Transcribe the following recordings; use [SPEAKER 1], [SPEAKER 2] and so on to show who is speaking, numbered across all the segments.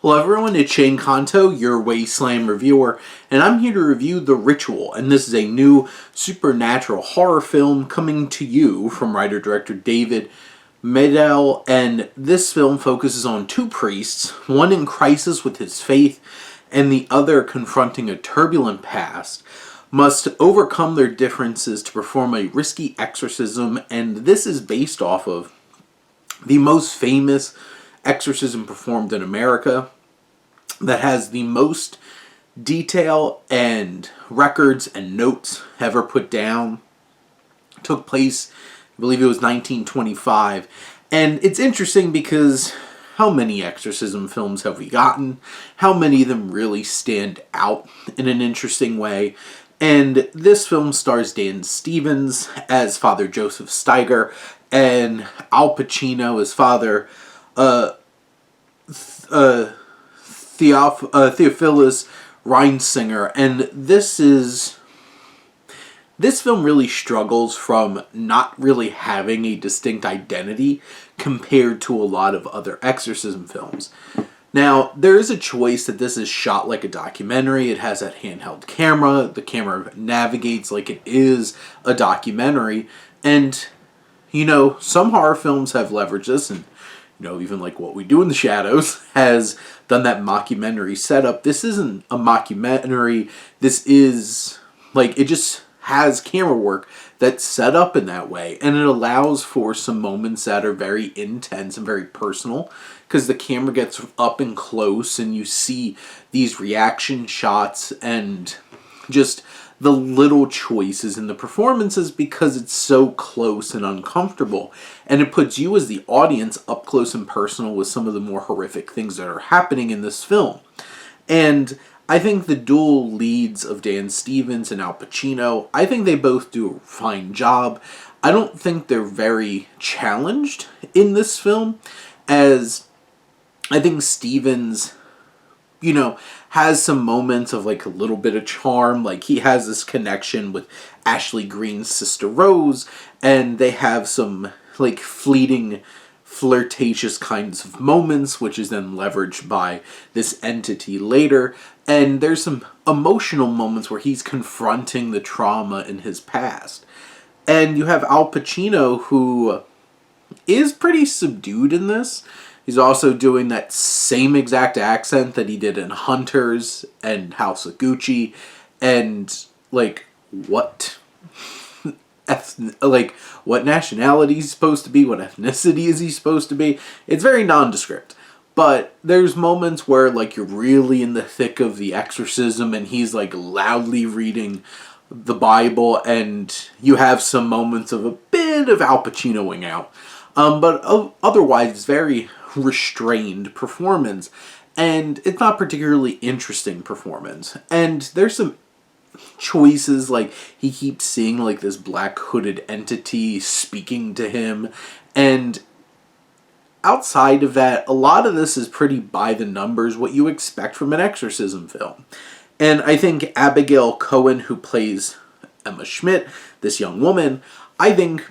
[SPEAKER 1] Hello everyone, it's Shane Kanto, your Wasteland reviewer, and I'm here to review The Ritual, and this is a new supernatural horror film coming to you from writer-director David Medel, and this film focuses on two priests, one in crisis with his faith, and the other confronting a turbulent past, must overcome their differences to perform a risky exorcism, and this is based off of the most famous exorcism performed in America, that has the most detail and records and notes ever put down. Took place, I believe it was 1925. And it's interesting because how many exorcism films have we gotten? How many of them really stand out in an interesting way? And this film stars Dan Stevens as Father Joseph Steiger and Al Pacino as Father Theophilus Reinsinger, and this film really struggles from not really having a distinct identity compared to a lot of other exorcism films. Now, there is a choice that this is shot like a documentary. It has that handheld camera. The camera navigates like it is a documentary. And, some horror films have leveraged this, and even like What We Do in the Shadows has done that mockumentary setup. This isn't a mockumentary. This is, it just has camera work that's set up in that way. And it allows for some moments that are very intense and very personal, because the camera gets up and close and you see these reaction shots and just the little choices in the performances because it's so close and uncomfortable. And it puts you as the audience up close and personal with some of the more horrific things that are happening in this film. And I think the dual leads of Dan Stevens and Al Pacino, I think they both do a fine job. I don't think they're very challenged in this film, as I think Stevens has some moments of a little bit of charm. He has this connection with Ashley Greene's sister Rose, and they have some fleeting flirtatious kinds of moments, which is then leveraged by this entity later. And there's some emotional moments where he's confronting the trauma in his past. And you have Al Pacino, who is pretty subdued in this. He's also doing that same exact accent that he did in Hunters and House of Gucci, and what nationality he's supposed to be, what ethnicity is he supposed to be. It's very nondescript. But there's moments where you're really in the thick of the exorcism and he's loudly reading the Bible, and you have some moments of a bit of Al Pacinoing out. But otherwise, it's very restrained performance, and it's not particularly interesting performance. And there's some choices, he keeps seeing this black hooded entity speaking to him, and outside of that, a lot of this is pretty by the numbers, what you expect from an exorcism film. And I think Abigail Cohen, who plays Emma Schmidt, this young woman, I think,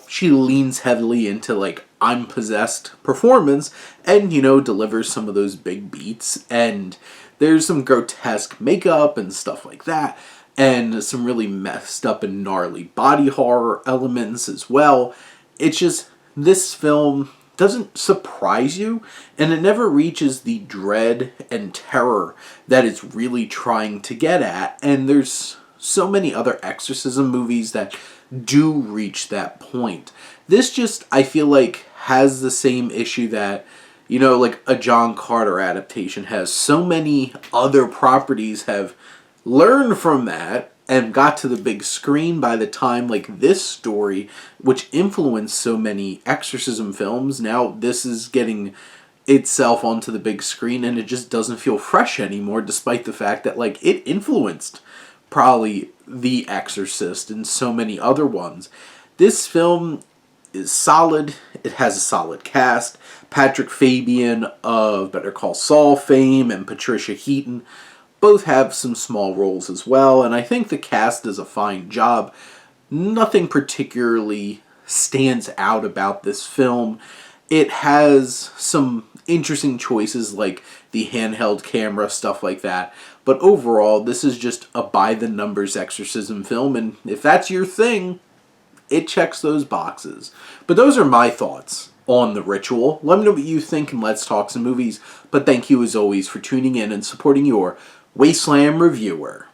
[SPEAKER 1] she leans heavily into, I'm possessed performance and, delivers some of those big beats. And there's some grotesque makeup and stuff like that. And some really messed up and gnarly body horror elements as well. It's just, this film doesn't surprise you, and it never reaches the dread and terror that it's really trying to get at. And there's so many other exorcism movies that do reach that point. This just, I feel has the same issue that, a John Carter adaptation has. So many other properties have learned from that and got to the big screen by the time, this story, which influenced so many exorcism films, now this is getting itself onto the big screen, and it just doesn't feel fresh anymore, despite the fact that, it influenced probably The Exorcist and so many other ones. This film is solid. It has a solid cast. Patrick Fabian of Better Call Saul fame and Patricia Heaton both have some small roles as well, and I think the cast does a fine job. Nothing particularly stands out about this film, it has some interesting choices like the handheld camera, stuff like that. But overall, this is just a by-the-numbers exorcism film, and if that's your thing, it checks those boxes. But those are my thoughts on The Ritual. Let me know what you think, and let's talk some movies. But thank you, as always, for tuning in and supporting your Wasteland reviewer.